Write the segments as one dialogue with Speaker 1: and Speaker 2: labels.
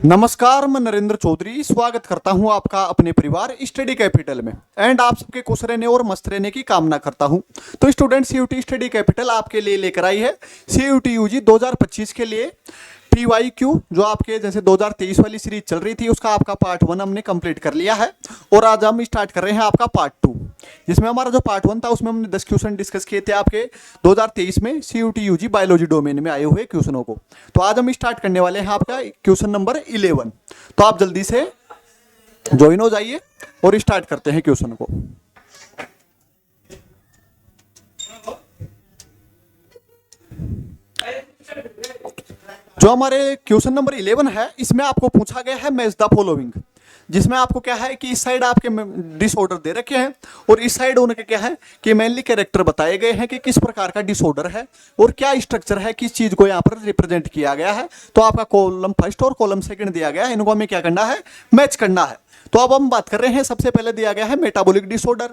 Speaker 1: नमस्कार, मैं नरेंद्र चौधरी स्वागत करता हूं आपका अपने परिवार स्टडी कैपिटल में एंड आप सबके खुश रहने और मस्त रहने की कामना करता हूं। तो स्टूडेंट सीयूटी स्टडी कैपिटल आपके लिए लेकर आई है सीयूटी यूजी 2025 के लिए PYQ, जो आपके जैसे 2023 वाली सीरीज चल रही थी उसका आपका पार्ट 1 हमने कंप्लीट कर लिया है और आज हम स्टार्ट कर रहे हैं आपका पार्ट 2, जिसमें हमारा जो पार्ट 1 था उसमें हमने 10 क्वेश्चन डिस्कस किए थे आपके 2023 में सीयूटी यूजी बायोलॉजी डोमेन में आए हुए क्वेश्चनों को। तो आज हम स्टार्ट करने वाले हैं आपका क्वेश्चन नंबर 11। तो आप जल्दी से ज्वाइन हो जाइए और स्टार्ट करते हैं क्वेश्चन को। जो हमारे क्वेश्चन नंबर 11 है इसमें आपको पूछा गया है मैच द फॉलोइंग, जिसमें आपको क्या है कि इस साइड आपके डिसऑर्डर दे रखे हैं और इस साइड उनके क्या है कि मेनली कैरेक्टर बताए गए हैं कि किस प्रकार का डिसऑर्डर है और क्या स्ट्रक्चर है, किस चीज को यहाँ पर रिप्रेजेंट किया गया है। तो आपका कॉलम फर्स्ट और कॉलम सेकंड दिया गया है, इनको हमें क्या करना है, मैच करना है। तो अब हम बात कर रहे हैं, सबसे पहले दिया गया है मेटाबॉलिक डिसऑर्डर,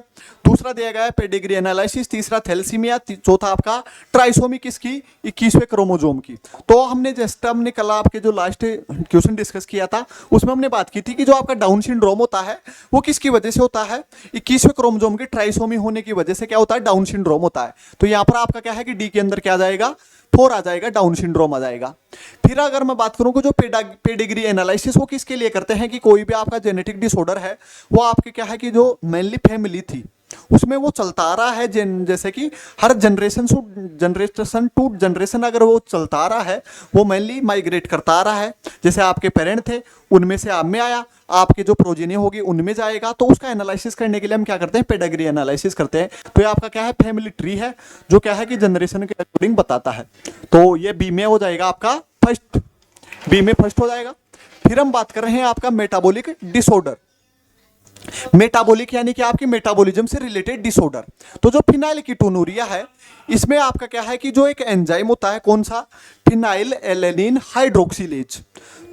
Speaker 1: दूसरा दिया गया है पेडिग्री एनालिसिस, तीसरा थैलेसीमिया, चौथा आपका ट्राइसोमी किसकी, 21वें क्रोमोसोम की। तो हमने जैसे हमने कल आपके जो लास्ट क्वेश्चन डिस्कस किया था उसमें हमने बात की थी कि जो आपका डाउन सिंड्रोम होता है वो किसकी वजह से होता है, 21वें क्रोमोसोम की ट्राइसोमी होने की वजह से क्या होता है, डाउन सिंड्रोम होता है। तो यहाँ पर आपका क्या है कि डी के अंदर क्या आ जाएगा, 4 आ जाएगा, डाउन सिंड्रोम आ जाएगा। फिर अगर मैं बात करूं कि जो पेडिग्री एनालिसिस वो किसके लिए करते हैं कि कोई भी आपका जेनेटिक डिसऑर्डर है वो आपके क्या है कि जो मेनली फैमिली थी उसमें वो चलता आ रहा है, जैसे कि हर जनरेशन टू जनरेशन अगर वो चलता आ रहा है वो मेनली माइग्रेट करता आ रहा है। जैसे आपके पेरेंट थे उनमें से आप में आया, आपके जो प्रोजेनी होगी उनमें जाएगा, तो उसका एनालिसिस करने के लिए हम क्या करते हैं, पेडिग्री एनालिसिस करते हैं। तो ये आपका क्या है, फैमिली ट्री है जो क्या है कि जनरेशन के अकॉर्डिंग बताता है। तो ये बी में हो जाएगा आपका फर्स्ट, बी में फर्स्ट हो जाएगा। फिर हम बात कर रहे हैं आपका मेटाबॉलिक डिसऑर्डर, मेटाबॉलिक यानी कि आपकी मेटाबॉलिज्म से रिलेटेड डिसऑर्डर। तो जो फिनाइल कीटोनुरिया है इसमें आपका क्या है कि जो एक एंजाइम होता है, कौन सा, फिनाइल एलेनिन हाइड्रोक्सिलेज,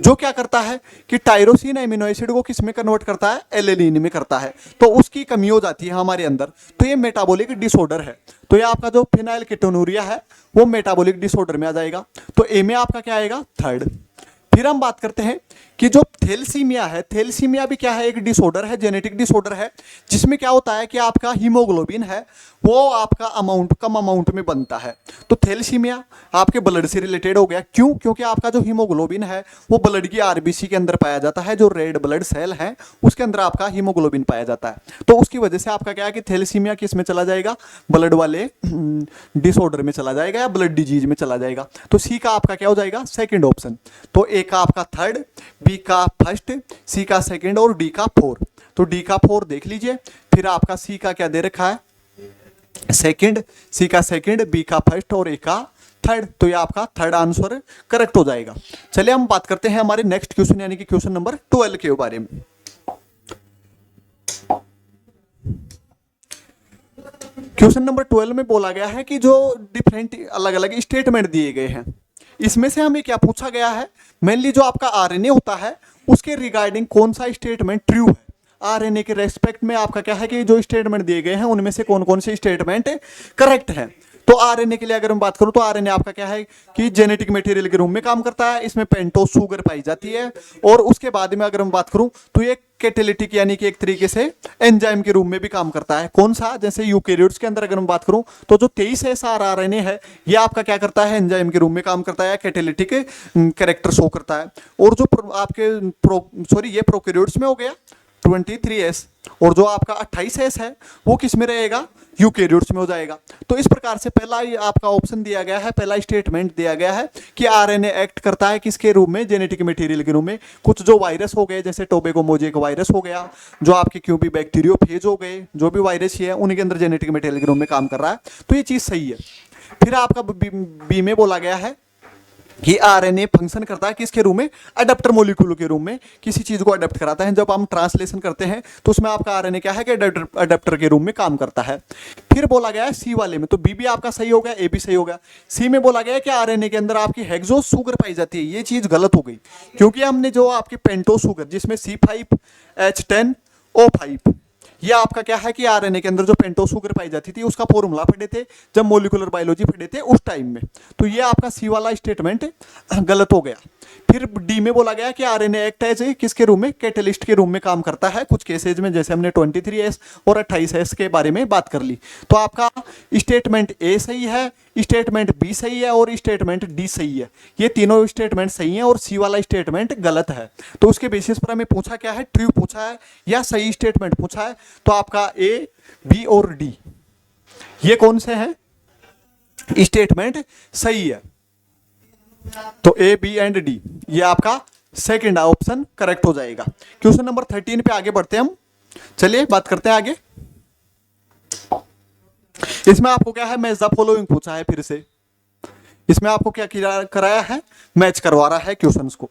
Speaker 1: जो क्या करता है कि टायरोसिन एमिनो एसिड को किस में कन्वर्ट करता है, एलेनिन में करता है। तो उसकी कमी हो जाती है हमारे अंदर, तो ये मेटाबॉलिक डिसऑर्डर है। तो ये आपका जो फिनाइल कीटोनुरिया है वो मेटाबॉलिक डिसऑर्डर में आ जाएगा। तो ए में आपका क्या आएगा, थर्ड। फिर हम बात करते हैं कि जो थैलेसीमिया है, थैलेसीमिया भी क्या है, एक डिसऑर्डर है, जेनेटिक डिसऑर्डर है, जिसमें क्या होता है कि आपका हीमोग्लोबिन है वो आपका अमाउंट कम अमाउंट में बनता है। तो थैलेसीमिया आपके ब्लड से रिलेटेड हो गया, क्यों, क्योंकि आपका जो हीमोग्लोबिन है वो ब्लड की आरबीसी के अंदर पाया जाता है, जो रेड ब्लड सेल है उसके अंदर आपका हीमोग्लोबिन पाया जाता है। तो उसकी वजह से आपका क्या है कि थैलेसीमिया किस में चला जाएगा, ब्लड वाले डिसऑर्डर में चला जाएगा या ब्लड डिजीज में चला जाएगा। तो सी का आपका क्या हो जाएगा, सेकेंड ऑप्शन। तो ए का आपका थर्ड, बी का फर्स्ट, सी का सेकंड और डी का 4। तो डी का 4 देख लीजिए। फिर आपका सी का क्या दे रखा है, सेकंड, सी का सेकंड, बी का फर्स्ट और ए का थर्ड। तो ये आपका थर्ड आंसर करेक्ट हो जाएगा। चलिए हम बात करते हैं हमारे नेक्स्ट क्वेश्चन यानी कि क्वेश्चन नंबर 12 के बारे में। क्वेश्चन नंबर 12 में बोला गया है कि जो डिफरेंट अलग अलग स्टेटमेंट दिए गए हैं इसमें से हमें क्या पूछा गया है, मेनली जो आपका आरएनए होता है उसके रिगार्डिंग कौन सा स्टेटमेंट ट्रू है। आरएनए के रेस्पेक्ट में आपका क्या है कि जो स्टेटमेंट दिए गए हैं उनमें से कौन कौन से स्टेटमेंट करेक्ट है। तो आरएनए के लिए अगर हम बात करूं तो आरएनए आपका क्या है कि जेनेटिक मटेरियल के रूप में काम करता है, इसमें पेंटोस शुगर पाई जाती है। और उसके बाद में अगर हम बात करूं तो ये कैटेलिटिक यानी कि एक तरीके से एंजाइम के रूप में भी काम करता है। कौन सा, जैसे यूकेरियोट्स के अंदर अगर हम बात करूं तो जो 23 एसआर आरएनए है ये आपका क्या करता है, एंजाइम के रूप में काम करता है, कैटेलिटिक कैरेक्टर शो करता है। और जो आपके ये प्रोकैरियोट्स में हो गया 23S, और जो आपका 28S है वो किस में रहेगा, यूकेरियोट्स में हो जाएगा। तो इस प्रकार से पहला ही आपका ऑप्शन दिया गया है, पहला स्टेटमेंट दिया गया है कि आरएनए एक्ट करता है किसके रूप में, जेनेटिक मटेरियल के रूप में। कुछ जो वायरस हो गए जैसे टोबैको मोज़ेक वायरस हो गया, जो आपके क्यूबी बैक्टीरियोफेज हो गए, जो भी वायरस ही है उनके अंदर जेनेटिक मटेरियल के रूप में काम कर रहा है। तो ये चीज़ सही है। फिर आपका बी में बोला गया है कि आरएनए फंक्शन करता है किसके रूप में, अडेप्टर मोलिक्यूल के रूप में, किसी चीज को अडेप्ट कराता है। जब हम ट्रांसलेशन करते हैं तो उसमें आपका आरएनए क्या है कि अडेप्टर के रूप में काम करता है। फिर बोला गया है सी वाले में, तो बी भी आपका सही हो गया, ए भी सही हो गया। सी में बोला गया है कि आरएनए के अंदर आपकी हेक्सो शुगर पाई जाती है, ये चीज गलत हो गई, क्योंकि हमने जो आपकी पेंटो शुगर जिसमें C5H10O5 ये आपका क्या है कि आरएनए के अंदर जो पेंटोस शुगर पाई जाती थी उसका फॉर्मूला पढ़े थे जब मोलिकुलर बायोलॉजी पढ़े थे उस टाइम में। तो ये आपका सी वाला स्टेटमेंट गलत हो गया। फिर डी में बोला गया कि आरएनए एक्ट एज किसके रूप में, कैटेलिस्ट के रूप में काम करता है कुछ केसेज में, जैसे हमने 23S और 28S के बारे में बात कर ली। तो आपका स्टेटमेंट ए सही है, स्टेटमेंट बी सही है और स्टेटमेंट डी सही है। ये तीनों स्टेटमेंट सही हैं और सी वाला स्टेटमेंट गलत है। तो उसके बेसिस पर हमें पूछा क्या है, ट्रू पूछा है या सही स्टेटमेंट पूछा है। तो आपका ए, बी और डी ये कौन से हैं स्टेटमेंट सही है। तो ए, बी एंड डी ये आपका सेकंड ऑप्शन करेक्ट हो जाएगा। क्वेश्चन नंबर 13 पे आगे बढ़ते हैं हम। चलिए बात करते हैं आगे। इसमें आपको क्या है, मैच द फॉलोइंग पूछा है फिर से। इसमें आपको क्या कराया है, मैच करवा रहा है क्वेश्चंस को,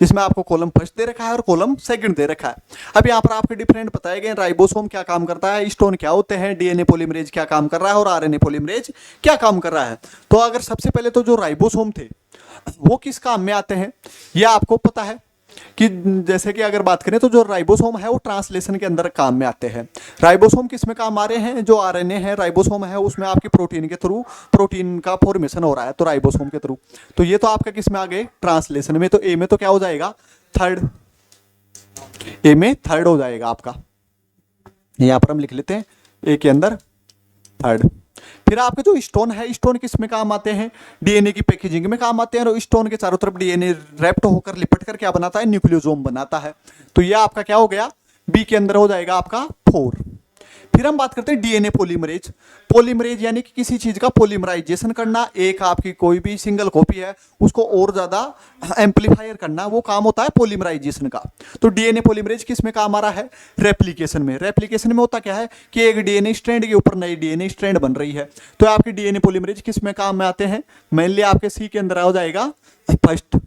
Speaker 1: जिसमें आपको कॉलम फर्स्ट दे रखा है और कॉलम सेकंड दे रखा है। अब यहाँ पर आपके डिफरेंट बताए गए, राइबोसोम क्या काम करता है, स्टोन क्या होते हैं, डीएनए पॉलीमरेज क्या काम कर रहा है और आरएनए पॉलीमरेज क्या काम कर रहा है। तो अगर सबसे पहले तो जो राइबोसोम थे वो किस काम में आते हैं ये आपको पता है कि जैसे कि अगर बात करें तो जो राइबोसोम है वो ट्रांसलेशन के अंदर काम में आते हैं। राइबोसोम किस में काम आ रहे हैं, जो आरएनए है राइबोसोम है उसमें आपकी प्रोटीन के थ्रू प्रोटीन का फॉर्मेशन हो रहा है, तो राइबोसोम के थ्रू। तो ये तो आपका किस में आ गए, ट्रांसलेशन में। तो ए में तो क्या हो जाएगा, थर्ड, ए में थर्ड हो जाएगा आपका। यहां पर हम लिख लेते हैं ए के अंदर थर्ड। फिर आपके जो स्टोन है, स्टोन किस में काम आते हैं, डीएनए की पैकेजिंग में काम आते हैं। और स्टोन के चारों तरफ डीएनए रैप्ट होकर लिपट कर क्या बनाता है, न्यूक्लियोसोम बनाता है। तो यह आपका क्या हो गया, बी के अंदर हो जाएगा आपका 4। फिर हम बात करते हैं डीएनए पॉलीमरेज। पॉलीमरेज यानी कि किसी चीज का पॉलीमराइजेशन करना, एक आपकी कोई भी सिंगल कॉपी है उसको और ज्यादा एम्पलीफायर करना, वो काम होता है पॉलीमराइजेशन का। तो डीएनए पॉलीमरेज किस में काम आ रहा है, रेप्लिकेशन में। रेप्लिकेशन में होता क्या है कि एक डीएनए स्ट्रैंड के ऊपर नई डीएनए स्ट्रैंड बन रही है। तो आपके डीएनए पॉलीमरेज किस में काम में आते हैं, मेनली आपके सी के अंदर हो जाएगा फर्स्ट।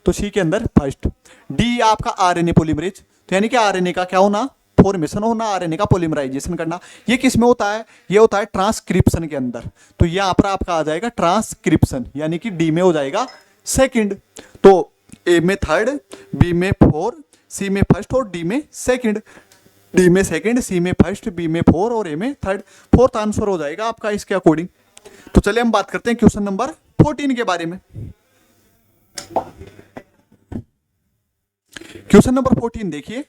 Speaker 1: तो सी के अंदर फर्स्ट। डी आपका आरएनए पॉलीमरेज, तो यानी कि आरएनए का क्या होना, फॉर्मेशन होना, आरएनए का पॉलीमराइजेशन करना। ये किस में होता है, ये होता है ट्रांसक्रिप्शन के अंदर। तो यहां पर आपका आ जाएगा ट्रांसक्रिप्शन, यानी कि डी में हो जाएगा सेकंड। तो ए में थर्ड, बी में 4, सी में फर्स्ट और डी में सेकंड। डी में सेकंड, सी में फर्स्ट, बी में 4 और ए में थर्ड। फोर्थ आंसर हो जाएगा आपका इसके अकॉर्डिंग। तो चलिए हम बात करते हैं क्वेश्चन नंबर 14 के बारे में। क्वेश्चन नंबर 14 देखिए।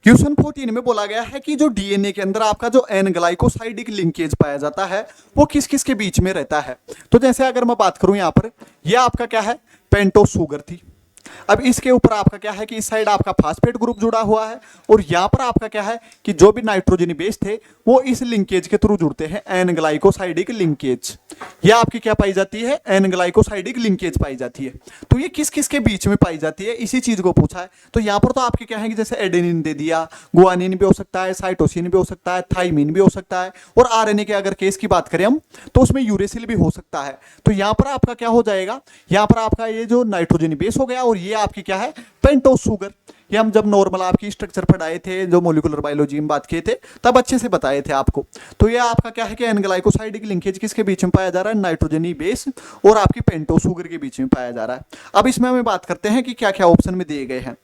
Speaker 1: क्वेश्चन 14 में बोला गया है कि जो डीएनए के अंदर आपका जो एन ग्लाइकोसाइडिक लिंकेज पाया जाता है वो किस किस के बीच में रहता है। तो जैसे अगर मैं बात करूं यहां पर, यह आपका क्या है, पेंटोस शुगर थी। अब इसके ऊपर आपका क्या है कि इस साइड आपका फास्फेट ग्रुप जुड़ा हुआ है और यहां पर आपका क्या है कि जो भी नाइट्रोजन बेस थे वो इस लिंकेज के थ्रू जुड़ते हैं, एन ग्लाइकोसाइडिक लिंकेज। यह आपकी क्या पाई जाती है, एन ग्लाइकोसाइडिक लिंकेज पाई जाती है। तो ये किस किस के बीच में पाई जाती है, इसी चीज को पूछा है। तो यहां पर तो आपके क्या है कि जैसे एडेनिन दे दिया, गुआनिन भी हो सकता है, साइटोसिन भी हो सकता है, थाइमिन भी हो सकता है, और आरएनए के अगर केस की बात करें हम तो उसमें यूरेसिल भी हो सकता है। तो यहां पर आपका क्या हो जाएगा, यहां पर आपका ये जो नाइट्रोजन बेस हो गया और ये आपकी क्या है, पेंटोस शुगर। ये हम जब नॉर्मल आपकी स्ट्रक्चर पढ़ाए थे, जो मोलिकुलर बायोलॉजी में बात किए थे, तब अच्छे से बताए थे आपको। तो ये आपका क्या है कि एन ग्लाइकोसाइडिक लिंकेज किसके बीच में पाया जा रहा है, नाइट्रोजनी बेस और आपकी पेंटोस शुगर के बीच में पाया जा रहा है। अब इसमें हमें बात करते हैं कि क्या क्या ऑप्शन में दिए गए हैं।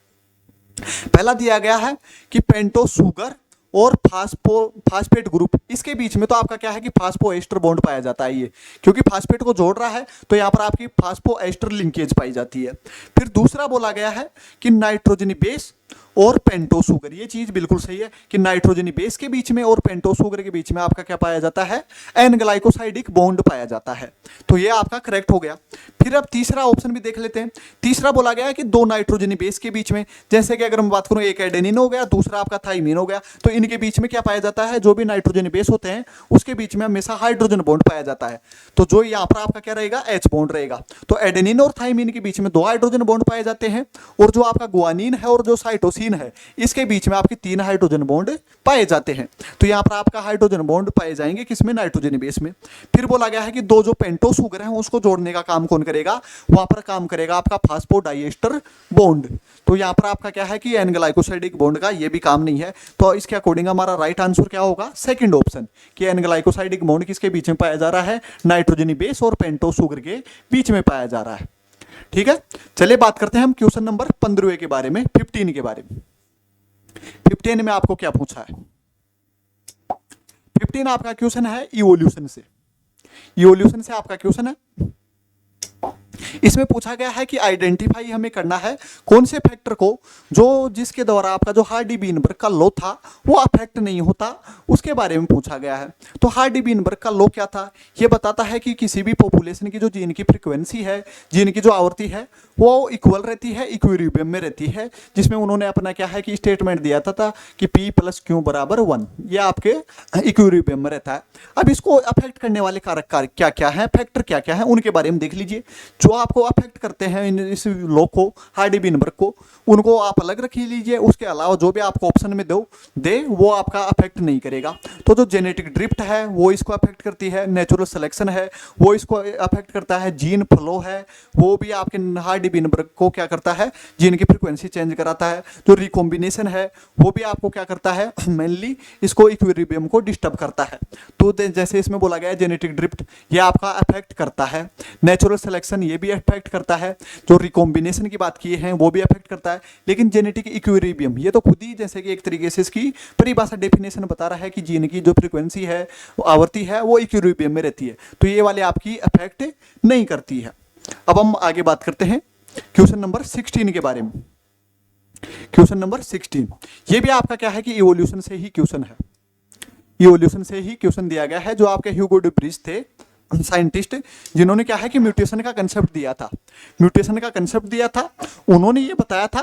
Speaker 1: पहला दिया गया है कि पेंटोस शुगर और फास्फेट ग्रुप, इसके बीच में तो आपका क्या है कि फास्फो एस्टर बॉन्ड पाया जाता है। ये क्योंकि फास्फेट को जोड़ रहा है तो यहाँ पर आपकी फास्फो एस्टर लिंकेज पाई जाती है। फिर दूसरा बोला गया है कि नाइट्रोजनी बेस और पेंटोस शुगर, ये चीज बिल्कुल सही है कि नाइट्रोजनी बेस के बीच में और पेंटोस शुगर के बीच में आपका क्या पाया जाता है, एन ग्लाइकोसाइडिक बॉन्ड पाया जाता है। तो ये आपका करेक्ट हो गया। फिर अब तीसरा ऑप्शन भी देख लेते हैं। तीसरा बोला गया है कि दो नाइट्रोजनी बेस के बीच में, जैसे कि अगर मैं बात करूं एक एडेनिन हो गया, दूसरा आपका थाइमिन हो गया, तो इनके बीच में क्या पाया जाता है, जो भी नाइट्रोजनी बेस होते हैं उसके बीच में हमेशा हाइड्रोजन बॉन्ड पाया जाता है। तो जो यहाँ पर आपका क्या रहेगा, एच बॉन्ड रहेगा। तो एडेनिन और थाइमिन के बीच में 2 हाइड्रोजन बॉन्ड पाए जाते हैं, और जो आपका गुआनिन है और जो साइटोसिन है इसके बीच में आपके 3 हाइड्रोजन बॉन्ड पाए जाते हैं। तो यहाँ पर आपका हाइड्रोजन बॉन्ड पाए जाएंगे किसमें, नाइट्रोजन बेस में। फिर बोला गया है कि 2 जो पेंटोस शुगर है उसको जोड़ने का काम कौन करेगा, वहां पर काम करेगा आपका फास्फोडाइएस्टर बॉन्ड। तो यहाँ पर आपका क्या है कि एन ग्लाइकोसाइडिक बॉन्ड का ये भी काम नहीं है। तो इसके अकॉर्डिंग हमारा राइट आंसर क्या होगा, सेकंड ऑप्शन, कि एन ग्लाइकोसाइडिक बॉन्ड किसके बीच में पाया जा रहा है, नाइट्रोजनी बेस और पेंटोस शुगर के बीच में पाया जा रहा है। ठीक है, चलिए बात करते हैं हम क्वेश्चन नंबर 15 के बारे में, 15 के बारे में। 15 में आपको क्या पूछा है? 15 आपका क्वेश्चन है इवोल्यूशन से। इवोल्यूशन से आपका क्वेश्चन है। इसमें पूछा गया है कि आइडेंटिफाई हमें करना है कौन से फैक्टर को जो जिसके द्वारा आपका जो हार्डी बीनबर्ग का लॉ था वो अफेक्ट नहीं होता, उसके बारे में पूछा गया है। तो हार्डी बीनबर्ग का लॉ क्या था? ये बताता है कि किसी भी पॉपुलेशन की जो जीन की फ्रीक्वेंसी है, जीन की जो आवृत्ति है, वो इक्वल रहती है, इक्विलिब्रियम में रहती है, जिसमें उन्होंने अपना क्या है कि स्टेटमेंट दिया था कि P + Q = 1, ये आपके इक्विलिब्रियम में रहता है। अब इसको अफेक्ट करने वाले कारक क्या क्या है, फैक्टर क्या क्या है, उनके बारे में देख लीजिए। जो आपको अफेक्ट करते हैं इस लॉ को, हार्डी बीनबर्ग को, उनको आप अलग रख लीजिए। उसके अलावा जो भी आपको ऑप्शन में दे वो आपका अफेक्ट नहीं करेगा। तो जो जेनेटिक ड्रिफ्ट है वो इसको अफेक्ट करती है, नेचुरल सिलेक्शन है वो इसको अफेक्ट करता है, जीन फ्लो है वो भी आपके हार्डी बीनबर्ग को क्या करता है, जीन की फ्रीक्वेंसी चेंज कराता है। जो रिकॉम्बिनेशन है वो भी आपको क्या करता है, मेनली इसको इक्विलिब्रियम को डिस्टर्ब करता है। तो जैसे इसमें बोला गया है जेनेटिक ड्रिफ्ट ये आपका अफेक्ट करता है, नेचुरल सिलेक्शन ये भी अफेक्ट करता है, जो रिकॉम्बिनेशन की बात की है वो भी अफेक्ट करता है। लेकिन जेनेटिक इक्विलिब्रियम ये तो खुद ही जैसे कि एक तरीके से इसकी परिभाषा डेफिनेशन बता रहा है कि जीन की जो फ्रीक्वेंसी है, आवृत्ति है, वो इक्विलिब्रियम में रहती है, तो ये वाले आपकी अफेक्ट नहीं करती है। अब हम आगे बात करते हैं क्वेश्चन नंबर 16 के बारे में। क्वेश्चन नंबर 16 ये भी आपका क्या है कि इवोल्यूशन से ही क्वेश्चन है। इवोल्यूशन से ही क्वेश्चन दिया गया है। जो आपके ह्यूगो डे व्रिज थे साइंटिस्ट, जिन्होंने क्या है कि म्यूटेशन का कंसेप्ट दिया था, म्यूटेशन का कंसेप्ट दिया था, उन्होंने ये बताया था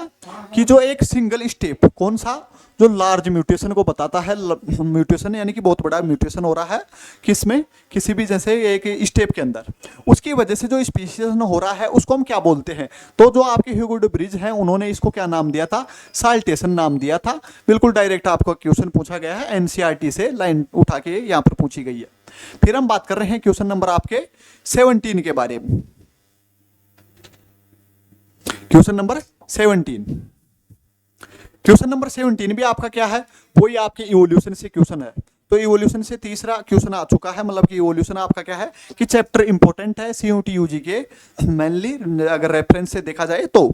Speaker 1: कि जो एक सिंगल स्टेप, कौन सा, जो लार्ज म्यूटेशन को बताता है, म्यूटेशन यानी कि बहुत बड़ा म्यूटेशन हो रहा है किसमें, किसी भी जैसे एक स्टेप के अंदर, उसकी वजह से जो स्पीशीज हो रहा है उसको हम क्या बोलते हैं। तो जो आपके ह्यूगो डे व्रिज हैं उन्होंने इसको क्या नाम दिया था, साल्टेशन नाम दिया था। बिल्कुल डायरेक्ट आपको क्वेश्चन पूछा गया है, एनसीईआरटी से लाइन उठा के यहाँ पर पूछी गई है। फिर हम बात कर रहे हैं क्वेश्चन नंबर आपके 17 के बारे में। क्वेश्चन नंबर 17, क्वेश्चन नंबर 17 भी आपका क्या है, वही आपके इवोल्यूशन से क्वेश्चन है। तो इवोल्यूशन से तीसरा क्वेश्चन आ चुका है, मतलब कि इवोल्यूशन आपका क्या है कि चैप्टर इंपॉर्टेंट है CUT/UG के, मेनली अगर रेफरेंस से देखा जाए तो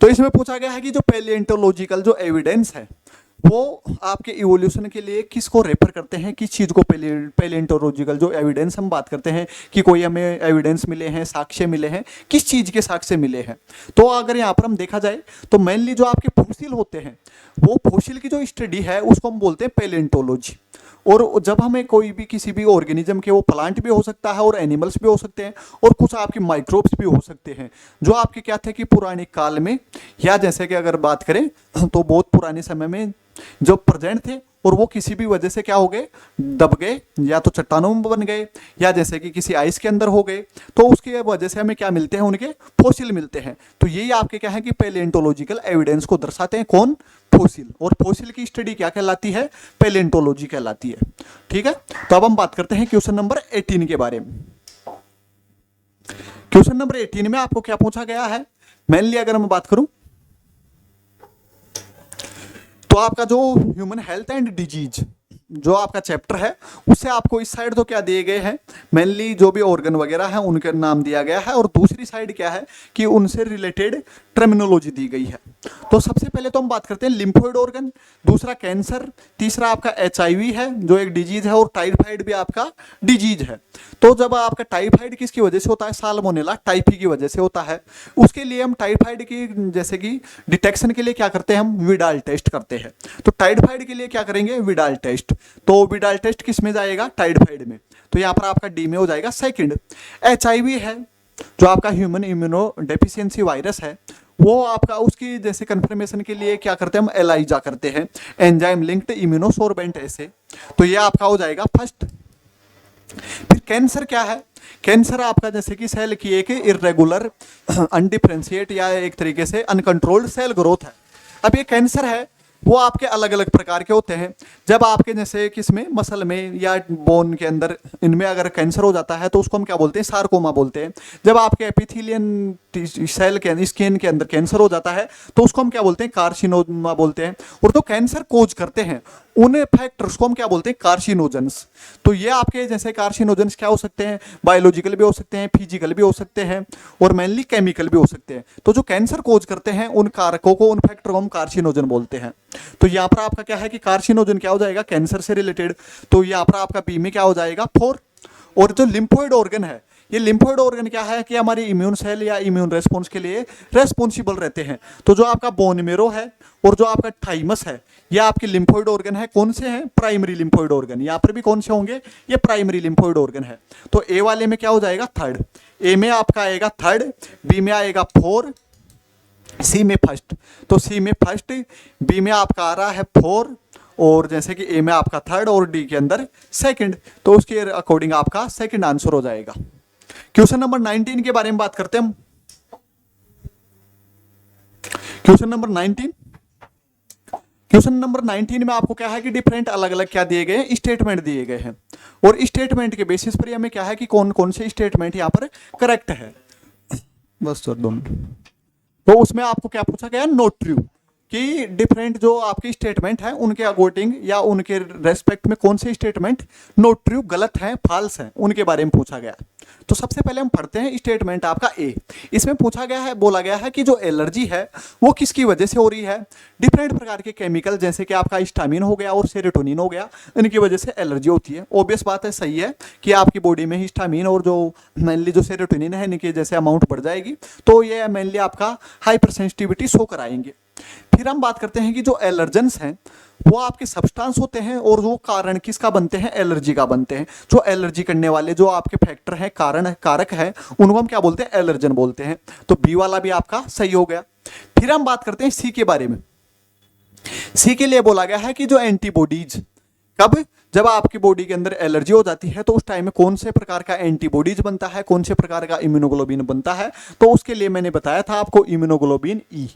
Speaker 1: इसमें पूछा गया है कि जो पैलियोंटोलॉजिकल जो एविडेंस है वो आपके इवोल्यूशन के लिए किसको रेफर करते हैं, किस चीज को, पैलियोंटोलॉजिकल जो एविडेंस हम बात करते हैं कि कोई हमें एविडेंस मिले हैं, साक्ष्य मिले हैं, किस चीज के साक्ष्य मिले हैं। तो अगर यहाँ पर हम देखा जाए तो मेनली जो आपके फॉसिल होते हैं, वो फॉसिल की जो स्टडी है उसको हम बोलते हैं पैलियोंटोलॉजी। और जब हमें कोई भी किसी भी ऑर्गेनिज्म के, वो प्लांट भी हो सकता है और एनिमल्स भी हो सकते हैं और कुछ आपके माइक्रोब्स भी हो सकते हैं, जो आपके क्या थे कि पुराने काल में, या जैसे कि अगर बात करें तो बहुत पुराने समय में जो प्रेजेंट थे और वो किसी भी वजह से क्या हो गए, दब गए, या तो चट्टानों में बन गए, या जैसे कि किसी आइस के अंदर हो गए, तो उसकी वजह से हमें क्या मिलते हैं, उनके फॉसिल मिलते हैं। तो यही आपके क्या है कि पैलियोंटोलॉजिकल एविडेंस को दर्शाते हैं, कौन, फॉसिल। और फॉसिल की स्टडी क्या कहलाती है, पैलियोंटोलॉजी कहलाती है। ठीक है, तो अब हम बात करते हैं क्वेश्चन नंबर 18 के बारे में। क्वेश्चन नंबर 18 में आपको क्या पूछा गया है, मेनली अगर मैं बात करूं तो आपका जो ह्यूमन हेल्थ एंड डिजीज जो आपका चैप्टर है, उससे आपको इस साइड तो क्या दिए गए हैं, मेनली जो भी ऑर्गन वगैरह है उनका नाम दिया गया है, और दूसरी साइड क्या है कि उनसे रिलेटेड टर्मिनोलॉजी दी गई है। तो सबसे पहले तो हम बात करते हैं लिम्फोइड ऑर्गन, दूसरा कैंसर, तीसरा आपका HIV है जो एक डिजीज है, और टाइफाइड भी आपका डिजीज है। तो जब आपका टाइफाइड किसकी वजह से होता है, साल्मोनेला टाइफी की वजह से होता है। उसके लिए हम टाइफाइड की जैसे कि डिटेक्शन के लिए क्या करते हैं, हम विडाल टेस्ट करते हैं। तो टाइफाइड के लिए क्या करेंगे, विडाल टेस्ट। तो विडाल टेस्ट किस में जाएगा, टाइफाइड में। तो यहाँ पर आपका डी में हो जाएगा सेकंड। HIV है जो आपका ह्यूमन इम्यूनो डेफिशिएंसी वायरस है, वो आपका उसकी जैसे कंफर्मेशन के लिए क्या करते हैं, हम एलाइजा करते हैं, एंजाइम लिंक्ड इम्यूनोसोर्बेंट ऐसे। तो ये आपका हो जाएगा फर्स्ट। फिर कैंसर क्या है, कैंसर आपका जैसे कि सेल की एक इर्रेगुलर, अनडिफरेंशिएट या एक तरीके से अनकंट्रोल्ड सेल ग्रोथ है। अब ये कैंसर है वो आपके अलग अलग प्रकार के होते हैं। जब आपके जैसे किसमें, मसल में या बोन के अंदर, इनमें अगर कैंसर हो जाता है तो उसको हम क्या बोलते हैं, सार्कोमा बोलते हैं। जब आपके एपिथेलियन सेल के स्किन के अंदर कैंसर हो जाता है तो उसको हम क्या बोलते हैं, कार्सिनोमा बोलते हैं। और तो कैंसर कोज करते हैं उन फैक्टर्स को हम क्या बोलते हैं, कार्सिनोजेंस। तो ये आपके जैसे कार्सिनोजेंस क्या हो सकते हैं, बायोलॉजिकल भी हो सकते हैं, फिजिकल भी हो सकते हैं, और मेनली केमिकल भी हो सकते हैं। तो जो कैंसर कोज करते हैं उन कारकों को, उन फैक्टर को हम कार्सिनोजन बोलते हैं। तो यहाँ पर आपका क्या है कि कार्सिनोजन क्या हो जाएगा, कैंसर से रिलेटेड। तो यहाँ पर आपका बी में क्या हो जाएगा 4। और जो लिम्फोइड ऑर्गन है, ये लिम्फोइड ऑर्गन क्या है कि हमारी इम्यून सेल या इम्यून रेस्पॉन्स के लिए रेस्पॉन्सिबल रहते हैं। तो जो आपका बोन मेरो है और जो आपका थाइमस है, ये आपके लिम्फोइड ऑर्गन है। कौन से हैं, प्राइमरी लिम्फोइड ऑर्गन। यहाँ पर भी कौन से होंगे, ये प्राइमरी लिम्फोइड ऑर्गन है। तो ए वाले में क्या हो जाएगा 3rd, ए में आपका आएगा 3rd, बी में आएगा 4, सी में 1st। तो सी में 1st, बी में आपका आ रहा है 4, और जैसे कि ए में आपका 3rd और डी के अंदर 2nd। तो उसके अकॉर्डिंग आपका 2nd आंसर हो जाएगा। क्वेश्चन नंबर 19 के बारे में बात करते हैं हम। क्वेश्चन नंबर 19, क्वेश्चन नंबर 19 में आपको क्या है कि डिफरेंट अलग अलग क्या दिए गए हैं, स्टेटमेंट दिए गए हैं। और स्टेटमेंट के बेसिस पर हमें क्या है कि कौन कौन से स्टेटमेंट यहाँ पर करेक्ट है। बस सर 2 मिनट। तो उसमें आपको क्या पूछा गया, नोट ट्रू, कि डिफरेंट जो आपके स्टेटमेंट हैं उनके अकॉर्डिंग या उनके रेस्पेक्ट में कौन से स्टेटमेंट नोट ट्रू, गलत हैं, फाल्स हैं, उनके बारे में पूछा गया। तो सबसे पहले हम पढ़ते हैं स्टेटमेंट आपका ए। इसमें पूछा गया है, बोला गया है कि जो एलर्जी है वो किसकी वजह से हो रही है। डिफरेंट प्रकार के केमिकल जैसे कि आपका हिस्टामिन हो गया और सेरोटोनिन हो गया, इनकी वजह से एलर्जी होती है। ऑब्वियस बात है, सही है कि आपकी बॉडी में हिस्टामिन और जो मेनली जो सेरोटोनिन है, इनकी जैसे अमाउंट बढ़ जाएगी तो ये मेनली आपका हाइपर सेंसिटिविटी शो कराएंगे। फिर हम बात करते हैं कि जो एलर्जेंस हैं वो आपके सब्सटेंस होते हैं और वो कारण किसका बनते हैं, एलर्जी का बनते हैं। जो एलर्जी करने वाले जो आपके फैक्टर हैं, कारण कारक हैं, उनको हम क्या बोलते हैं, एलर्जन बोलते हैं। तो बी वाला भी आपका सही हो गया। फिर हम बात करते हैं सी के बारे में। सी के लिए बोला गया है कि जो एंटीबॉडीज, कब, जब आपकी बॉडी के अंदर एलर्जी हो जाती है तो उस टाइम में कौन से प्रकार का एंटीबॉडीज बनता है, कौन से प्रकार का इम्यूनोग्लोबिन बनता है। तो उसके लिए मैंने बताया था आपको इम्यूनोग्लोबिन ई।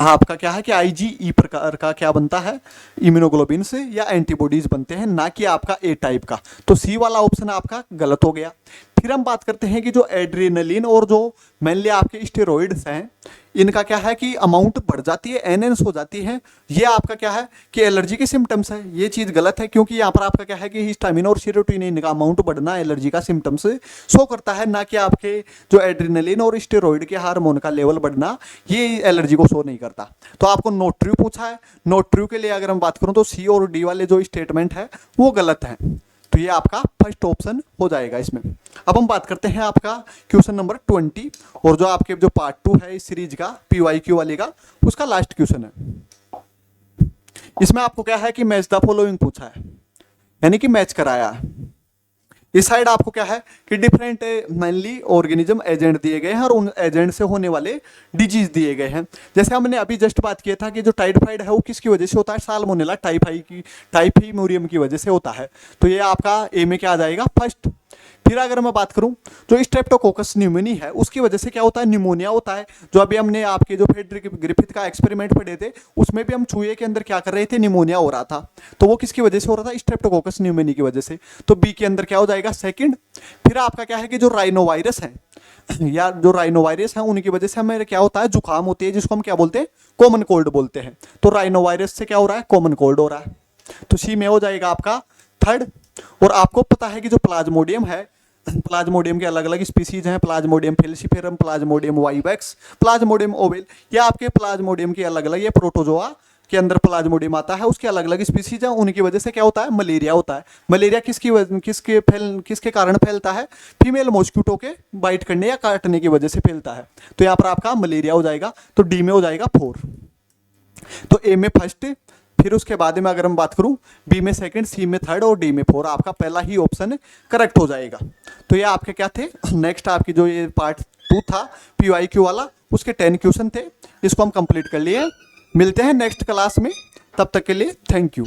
Speaker 1: आपका क्या है कि आईजीई प्रकार का क्या बनता है, इम्यूनोग्लोबिन से या एंटीबॉडीज बनते हैं, ना कि आपका ए टाइप का। तो सी वाला ऑप्शन आपका गलत हो गया। फिर हम बात करते हैं कि जो एड्रेनलिन और जो मेनली आपके स्टेरॉइड्स हैं, इनका क्या है कि अमाउंट बढ़ जाती है, एनहेंस हो जाती है। ये आपका क्या है कि एलर्जी के सिम्टम्स है। ये चीज़ गलत है, क्योंकि यहाँ पर आपका क्या है कि हिस्टामिन और सेरोटोनिन का अमाउंट बढ़ना एलर्जी का सिम्टम्स शो करता है, ना कि आपके जो एड्रेनलिन और स्टेरॉइड के हार्मोन का लेवल बढ़ना ये एलर्जी को शो नहीं करता। तो आपको नोट ट्रू पूछा है। नोट ट्रू के लिए अगर हम बात करूँ तो सी और डी वाले जो स्टेटमेंट है वो गलत है। तो ये आपका फर्स्ट ऑप्शन हो जाएगा इसमें। अब हम बात करते हैं आपका क्वेश्चन नंबर 20, और जो आपके जो पार्ट 2 है इस सीरीज का PYQ वाले का, उसका लास्ट क्वेश्चन है। इसमें आपको क्या है कि मैच द फॉलोइंग पूछा है, यानी कि मैच कराया है। इस साइड आपको क्या है कि डिफरेंट मेनली ऑर्गेनिज्म एजेंट दिए गए हैं और उन एजेंट से होने वाले डिजीज दिए गए हैं। जैसे हमने अभी जस्ट बात किया था कि जो टाइफाइड है वो किसकी वजह से होता है, साल्मोनेला टाइफीमोरियम की वजह से होता है। तो ये आपका ए में क्या आ जाएगा, फर्स्ट। फिर अगर मैं बात करूं जो स्ट्रेप्टोकोकस न्यूमोनी है उसकी वजह से क्या होता है, निमोनिया होता है। जो अभी हमने आपके जो फ्रेडरिक ग्रिफिथ का एक्सपेरिमेंट पढ़े थे उसमें भी हम चूहे के अंदर क्या कर रहे थे, निमोनिया हो रहा था। तो वो किसकी वजह से हो रहा था, स्ट्रेप्टोकोकस न्यूमोनी की वजह से। तो बी के अंदर क्या हो जाएगा, सेकंड। फिर आपका क्या है कि जो राइनोवायरस है या जो राइनोवायरस है उनकी वजह से हमें क्या होता है, जुकाम होती है, जिसको हम क्या बोलते हैं, कॉमन कोल्ड बोलते हैं। तो राइनोवायरस से क्या हो रहा है, कॉमन कोल्ड हो रहा है। तो सी में हो जाएगा आपका थर्ड। और आपको पता है कि जो प्लाज्मोडियम है, प्लाज्मोडियम के अलग अलग स्पीसीज हैं, Plasmodium falciparum, Plasmodium vivax, Plasmodium ovale. ये आपके प्लाज्मोडियम के अलग अलग, ये प्रोटोजोआ के अंदर प्लाज्मोडियम आता है, उसके अलग अलग स्पीसीज हैं। उनकी वजह से क्या होता है, मलेरिया होता है। मलेरिया किसके कारण फैलता है, फीमेल मॉस्किटो के बाइट करने या काटने की वजह से फैलता है। तो यहाँ पर आपका मलेरिया हो जाएगा। तो डी में हो जाएगा 4। तो ए में फर्स्ट, फिर उसके बाद में अगर हम बात करूं बी में सेकंड, सी में थर्ड और डी में 4, आपका पहला ही ऑप्शन करेक्ट हो जाएगा। तो ये आपके क्या थे, नेक्स्ट आपकी जो ये पार्ट 2 था PYQ वाला, उसके 10 क्वेश्चन थे, इसको हम कंप्लीट कर लिए। मिलते हैं नेक्स्ट क्लास में, तब तक के लिए थैंक यू।